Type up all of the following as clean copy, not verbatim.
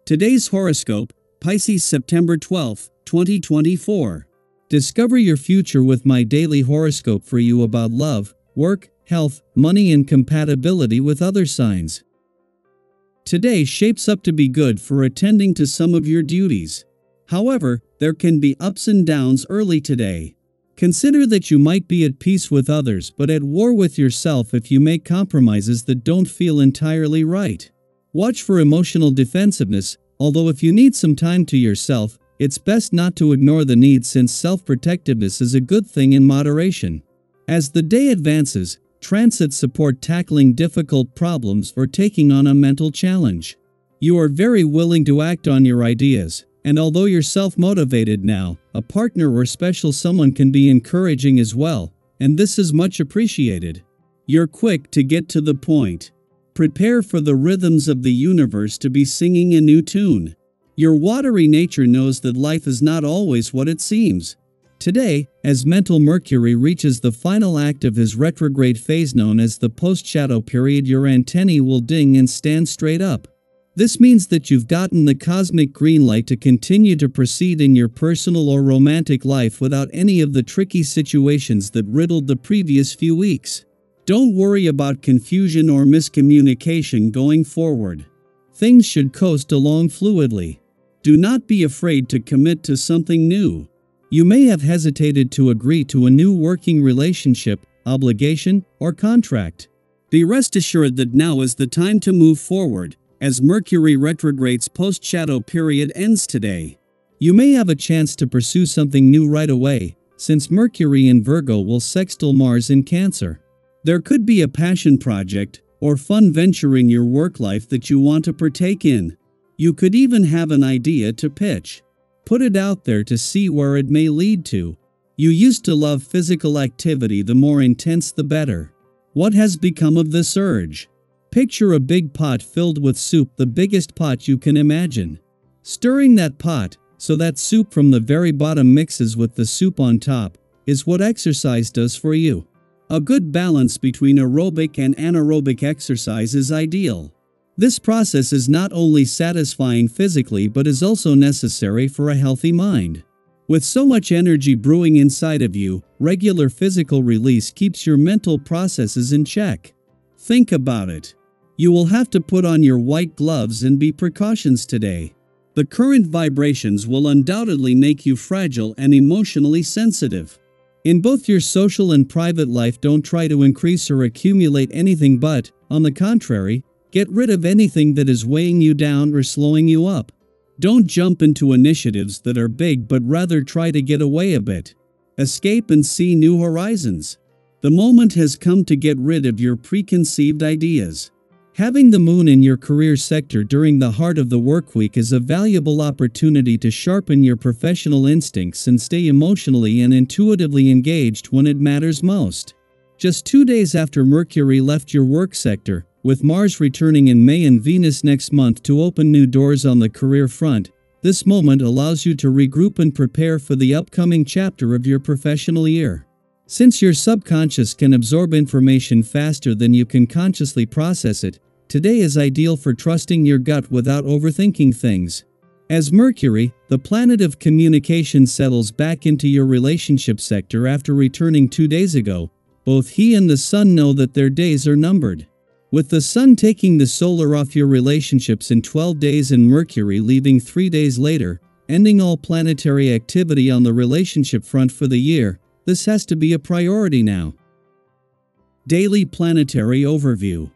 Today's horoscope, Pisces September 12, 2024. Discover your future with my daily horoscope for you about love, work, health, money and compatibility with other signs. Today shapes up to be good for attending to some of your duties. However, there can be ups and downs early today. Consider that you might be at peace with others but at war with yourself if you make compromises that don't feel entirely right. Watch for emotional defensiveness, although if you need some time to yourself, it's best not to ignore the need since self-protectiveness is a good thing in moderation. As the day advances, transits support tackling difficult problems or taking on a mental challenge. You are very willing to act on your ideas, and although you're self-motivated now, a partner or special someone can be encouraging as well, and this is much appreciated. You're quick to get to the point. Prepare for the rhythms of the universe to be singing a new tune. Your watery nature knows that life is not always what it seems. Today, as mental Mercury reaches the final act of his retrograde phase known as the post-shadow period, your antennae will ding and stand straight up. This means that you've gotten the cosmic green light to continue to proceed in your personal or romantic life without any of the tricky situations that riddled the previous few weeks. Don't worry about confusion or miscommunication going forward. Things should coast along fluidly. Do not be afraid to commit to something new. You may have hesitated to agree to a new working relationship, obligation, or contract. Be rest assured that now is the time to move forward, as Mercury retrograde's post-shadow period ends today. You may have a chance to pursue something new right away, since Mercury in Virgo will sextile Mars in Cancer. There could be a passion project or fun venture in your work life that you want to partake in. You could even have an idea to pitch. Put it out there to see where it may lead to. You used to love physical activity, the more intense the better. What has become of this urge? Picture a big pot filled with soup, the biggest pot you can imagine. Stirring that pot, so that soup from the very bottom mixes with the soup on top, is what exercise does for you. A good balance between aerobic and anaerobic exercise is ideal. This process is not only satisfying physically but is also necessary for a healthy mind. With so much energy brewing inside of you, regular physical release keeps your mental processes in check. Think about it. You will have to put on your white gloves and be precautious today. The current vibrations will undoubtedly make you fragile and emotionally sensitive. In both your social and private life, don't try to increase or accumulate anything but, on the contrary, get rid of anything that is weighing you down or slowing you up. Don't jump into initiatives that are big but rather try to get away a bit. Escape and see new horizons. The moment has come to get rid of your preconceived ideas. Having the moon in your career sector during the heart of the work week is a valuable opportunity to sharpen your professional instincts and stay emotionally and intuitively engaged when it matters most. Just 2 days after Mercury left your work sector, with Mars returning in May and Venus next month to open new doors on the career front, this moment allows you to regroup and prepare for the upcoming chapter of your professional year. Since your subconscious can absorb information faster than you can consciously process it, today is ideal for trusting your gut without overthinking things. As Mercury, the planet of communication, settles back into your relationship sector after returning 2 days ago, both he and the Sun know that their days are numbered. With the Sun taking the solar off your relationships in 12 days and Mercury leaving 3 days later, ending all planetary activity on the relationship front for the year, this has to be a priority now. Daily Planetary Overview.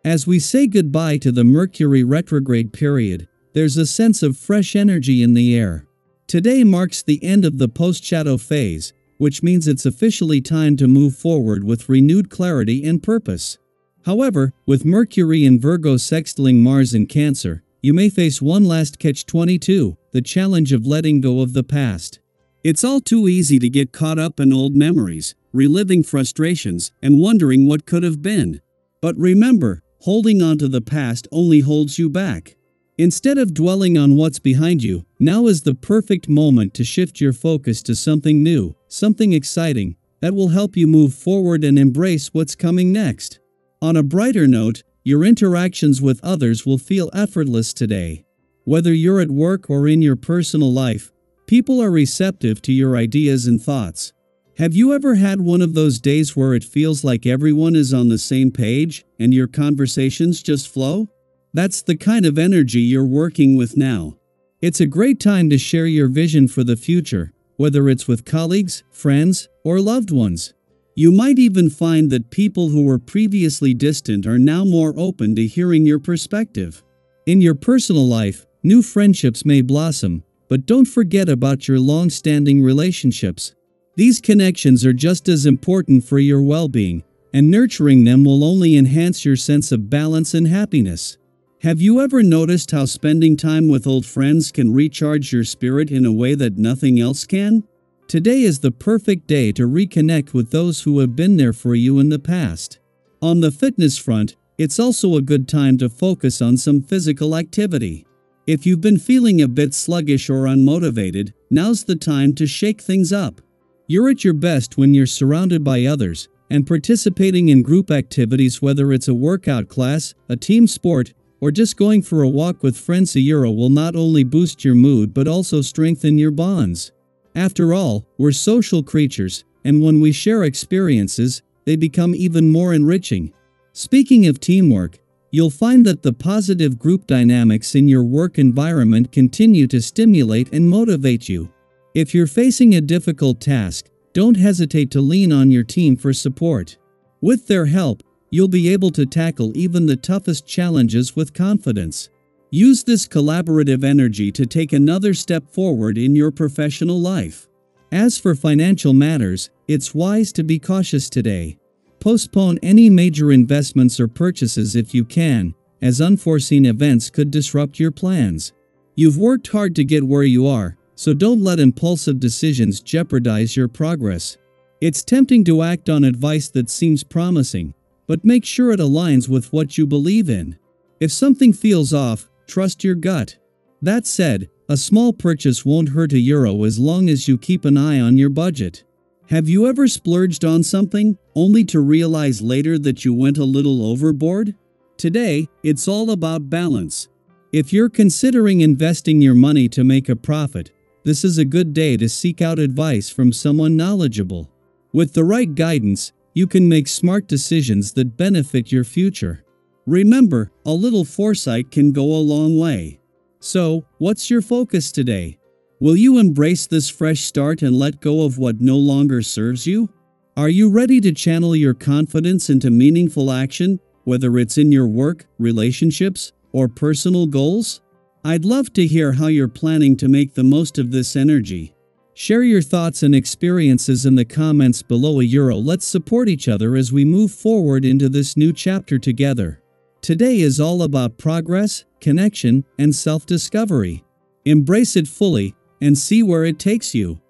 As we say goodbye to the Mercury retrograde period, there's a sense of fresh energy in the air. Today marks the end of the post-shadow phase, which means it's officially time to move forward with renewed clarity and purpose. However, with Mercury in Virgo sextiling Mars in Cancer, you may face one last catch-22, the challenge of letting go of the past. It's all too easy to get caught up in old memories, reliving frustrations, and wondering what could have been. But remember, holding on to the past only holds you back. Instead of dwelling on what's behind you, now is the perfect moment to shift your focus to something new, something exciting, that will help you move forward and embrace what's coming next. On a brighter note, your interactions with others will feel effortless today. Whether you're at work or in your personal life, people are receptive to your ideas and thoughts. Have you ever had one of those days where it feels like everyone is on the same page and your conversations just flow? That's the kind of energy you're working with now. It's a great time to share your vision for the future, whether it's with colleagues, friends, or loved ones. You might even find that people who were previously distant are now more open to hearing your perspective. In your personal life, new friendships may blossom, but don't forget about your long-standing relationships. These connections are just as important for your well-being, and nurturing them will only enhance your sense of balance and happiness. Have you ever noticed how spending time with old friends can recharge your spirit in a way that nothing else can? Today is the perfect day to reconnect with those who have been there for you in the past. On the fitness front, it's also a good time to focus on some physical activity. If you've been feeling a bit sluggish or unmotivated, now's the time to shake things up. You're at your best when you're surrounded by others, and participating in group activities, whether it's a workout class, a team sport, or just going for a walk with friends, will not only boost your mood but also strengthen your bonds. After all, we're social creatures, and when we share experiences, they become even more enriching. Speaking of teamwork, you'll find that the positive group dynamics in your work environment continue to stimulate and motivate you. If you're facing a difficult task, don't hesitate to lean on your team for support. With their help, you'll be able to tackle even the toughest challenges with confidence. Use this collaborative energy to take another step forward in your professional life. As for financial matters, it's wise to be cautious today. Postpone any major investments or purchases if you can, as unforeseen events could disrupt your plans. You've worked hard to get where you are, so don't let impulsive decisions jeopardize your progress. It's tempting to act on advice that seems promising, but make sure it aligns with what you believe in. If something feels off, trust your gut. That said, a small purchase won't hurt as long as you keep an eye on your budget. Have you ever splurged on something, only to realize later that you went a little overboard? Today, it's all about balance. If you're considering investing your money to make a profit, this is a good day to seek out advice from someone knowledgeable. With the right guidance, you can make smart decisions that benefit your future. Remember, a little foresight can go a long way. So, what's your focus today? Will you embrace this fresh start and let go of what no longer serves you? Are you ready to channel your confidence into meaningful action, whether it's in your work, relationships, or personal goals? I'd love to hear how you're planning to make the most of this energy. Share your thoughts and experiences in the comments below. Let's support each other as we move forward into this new chapter together. Today is all about progress, connection, and self-discovery. Embrace it fully, and see where it takes you.